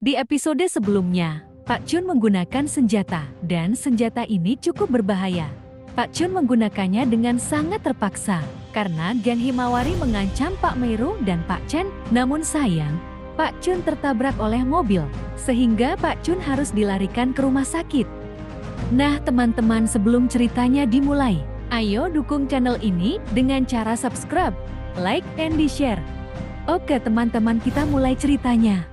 Di episode sebelumnya, Pak Chun menggunakan senjata, dan senjata ini cukup berbahaya. Pak Chun menggunakannya dengan sangat terpaksa, karena geng Himawari mengancam Pak Meru dan Pak Chen. Namun sayang, Pak Chun tertabrak oleh mobil, sehingga Pak Chun harus dilarikan ke rumah sakit. Nah teman-teman, sebelum ceritanya dimulai, ayo dukung channel ini dengan cara subscribe, like, and di-share. Oke teman-teman, kita mulai ceritanya.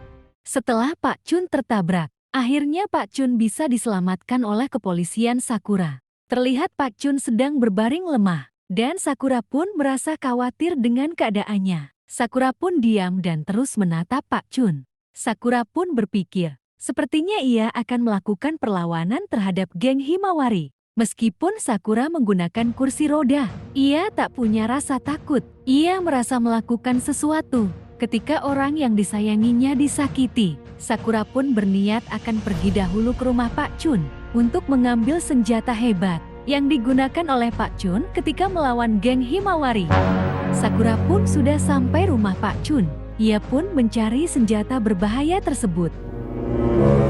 Setelah Pak Chun tertabrak, akhirnya Pak Chun bisa diselamatkan oleh kepolisian Sakura. Terlihat Pak Chun sedang berbaring lemah, dan Sakura pun merasa khawatir dengan keadaannya. Sakura pun diam dan terus menatap Pak Chun. Sakura pun berpikir, sepertinya ia akan melakukan perlawanan terhadap geng Himawari. Meskipun Sakura menggunakan kursi roda, ia tak punya rasa takut. Ia merasa melakukan sesuatu. Ketika orang yang disayanginya disakiti, Sakura pun berniat akan pergi dahulu ke rumah Pak Chun untuk mengambil senjata hebat yang digunakan oleh Pak Chun ketika melawan geng Himawari. Sakura pun sudah sampai rumah Pak Chun. Ia pun mencari senjata berbahaya tersebut.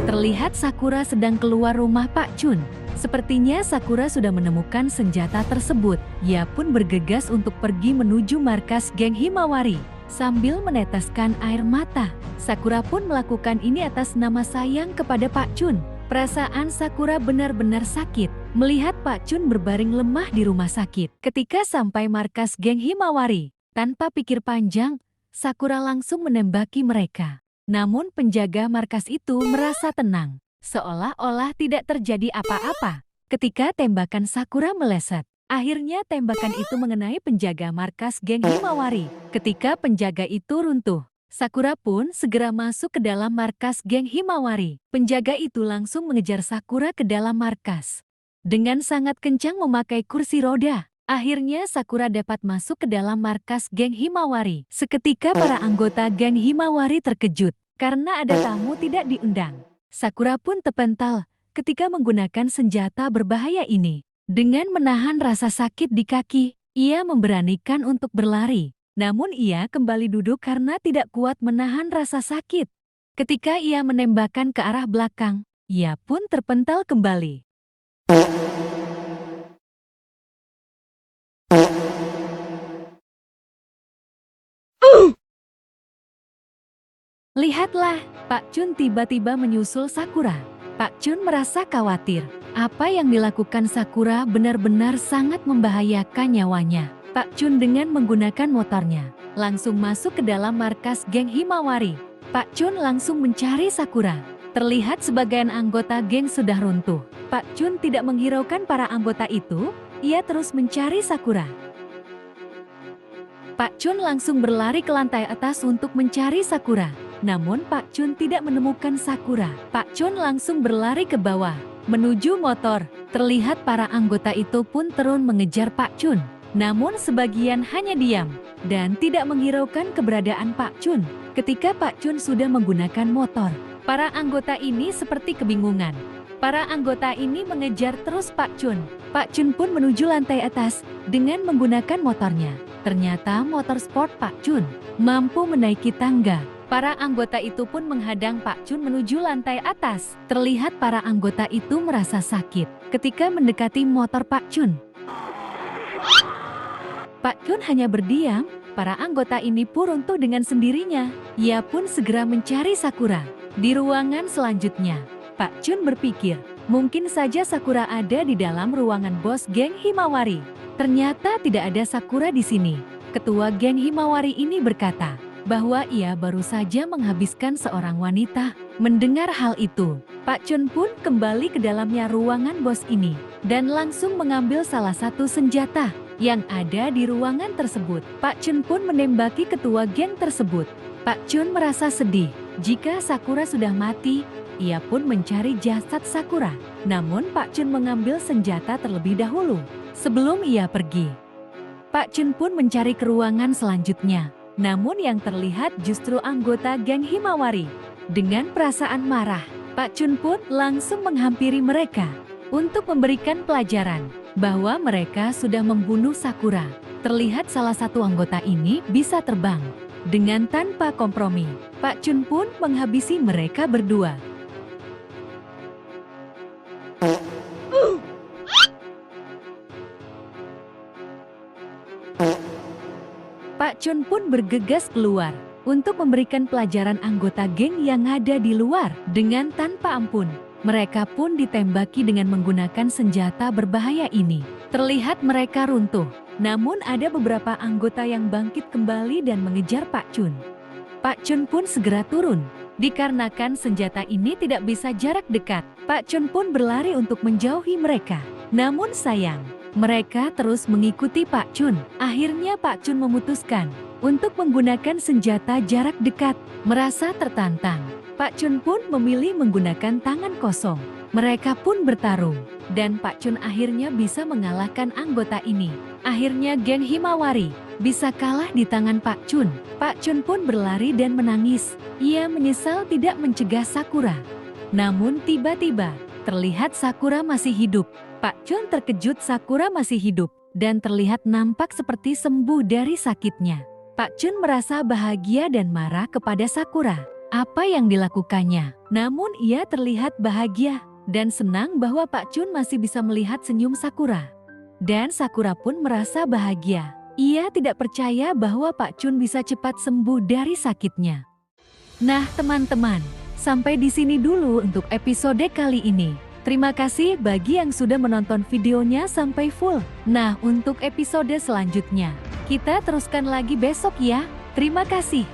Terlihat Sakura sedang keluar rumah Pak Chun. Sepertinya Sakura sudah menemukan senjata tersebut. Ia pun bergegas untuk pergi menuju markas geng Himawari. Sambil meneteskan air mata, Sakura pun melakukan ini atas nama sayang kepada Pak Chun. Perasaan Sakura benar-benar sakit melihat Pak Chun berbaring lemah di rumah sakit. Ketika sampai markas geng Himawari, tanpa pikir panjang, Sakura langsung menembaki mereka. Namun penjaga markas itu merasa tenang, seolah-olah tidak terjadi apa-apa. Ketika tembakan Sakura meleset, akhirnya tembakan itu mengenai penjaga markas geng Himawari. Ketika penjaga itu runtuh, Sakura pun segera masuk ke dalam markas geng Himawari. Penjaga itu langsung mengejar Sakura ke dalam markas. Dengan sangat kencang memakai kursi roda, akhirnya Sakura dapat masuk ke dalam markas geng Himawari. Seketika para anggota geng Himawari terkejut karena ada tamu tidak diundang. Sakura pun terpental ketika menggunakan senjata berbahaya ini. Dengan menahan rasa sakit di kaki, ia memberanikan untuk berlari. Namun ia kembali duduk karena tidak kuat menahan rasa sakit. Ketika ia menembakkan ke arah belakang, ia pun terpental kembali. Lihatlah, Pak Chun tiba-tiba menyusul Sakura. Pak Chun merasa khawatir. Apa yang dilakukan Sakura benar-benar sangat membahayakan nyawanya. Pak Chun dengan menggunakan motornya langsung masuk ke dalam markas geng Himawari. Pak Chun langsung mencari Sakura. Terlihat sebagian anggota geng sudah runtuh. Pak Chun tidak menghiraukan para anggota itu. Ia terus mencari Sakura. Pak Chun langsung berlari ke lantai atas untuk mencari Sakura. Namun Pak Chun tidak menemukan Sakura. Pak Chun langsung berlari ke bawah, menuju motor. Terlihat para anggota itu pun turun mengejar Pak Chun. Namun sebagian hanya diam, dan tidak menghiraukan keberadaan Pak Chun. Ketika Pak Chun sudah menggunakan motor, para anggota ini seperti kebingungan. Para anggota ini mengejar terus Pak Chun. Pak Chun pun menuju lantai atas dengan menggunakan motornya. Ternyata motor sport Pak Chun mampu menaiki tangga. Para anggota itu pun menghadang Pak Chun menuju lantai atas. Terlihat para anggota itu merasa sakit ketika mendekati motor Pak Chun. Pak Chun hanya berdiam, para anggota ini pun runtuh dengan sendirinya. Ia pun segera mencari Sakura. Di ruangan selanjutnya, Pak Chun berpikir, mungkin saja Sakura ada di dalam ruangan bos geng Himawari. Ternyata tidak ada Sakura di sini. Ketua geng Himawari ini berkata bahwa ia baru saja menghabiskan seorang wanita. Mendengar hal itu, Pak Chun pun kembali ke dalamnya ruangan bos ini dan langsung mengambil salah satu senjata yang ada di ruangan tersebut. Pak Chun pun menembaki ketua geng tersebut. Pak Chun merasa sedih. Jika Sakura sudah mati, ia pun mencari jasad Sakura. Namun Pak Chun mengambil senjata terlebih dahulu sebelum ia pergi. Pak Chun pun mencari ke ruangan selanjutnya. Namun yang terlihat justru anggota geng Himawari. Dengan perasaan marah, Pak Chun pun langsung menghampiri mereka untuk memberikan pelajaran bahwa mereka sudah membunuh Sakura. Terlihat salah satu anggota ini bisa terbang. Dengan tanpa kompromi, Pak Chun pun menghabisi mereka berdua. Pak Chun pun bergegas keluar untuk memberikan pelajaran anggota geng yang ada di luar dengan tanpa ampun. Mereka pun ditembaki dengan menggunakan senjata berbahaya ini. Terlihat mereka runtuh, namun ada beberapa anggota yang bangkit kembali dan mengejar Pak Chun. Pak Chun pun segera turun. Dikarenakan senjata ini tidak bisa jarak dekat, Pak Chun pun berlari untuk menjauhi mereka. Namun sayang, mereka terus mengikuti Pak Chun. Akhirnya Pak Chun memutuskan untuk menggunakan senjata jarak dekat. Merasa tertantang, Pak Chun pun memilih menggunakan tangan kosong. Mereka pun bertarung, dan Pak Chun akhirnya bisa mengalahkan anggota ini. Akhirnya geng Himawari bisa kalah di tangan Pak Chun. Pak Chun pun berlari dan menangis. Ia menyesal tidak mencegah Sakura. Namun tiba-tiba, terlihat Sakura masih hidup. Pak Chun terkejut Sakura masih hidup dan terlihat nampak seperti sembuh dari sakitnya. Pak Chun merasa bahagia dan marah kepada Sakura. Apa yang dilakukannya? Namun ia terlihat bahagia dan senang bahwa Pak Chun masih bisa melihat senyum Sakura. Dan Sakura pun merasa bahagia. Ia tidak percaya bahwa Pak Chun bisa cepat sembuh dari sakitnya. Nah teman-teman, sampai di sini dulu untuk episode kali ini. Terima kasih bagi yang sudah menonton videonya sampai full. Nah, untuk episode selanjutnya, kita teruskan lagi besok ya. Terima kasih.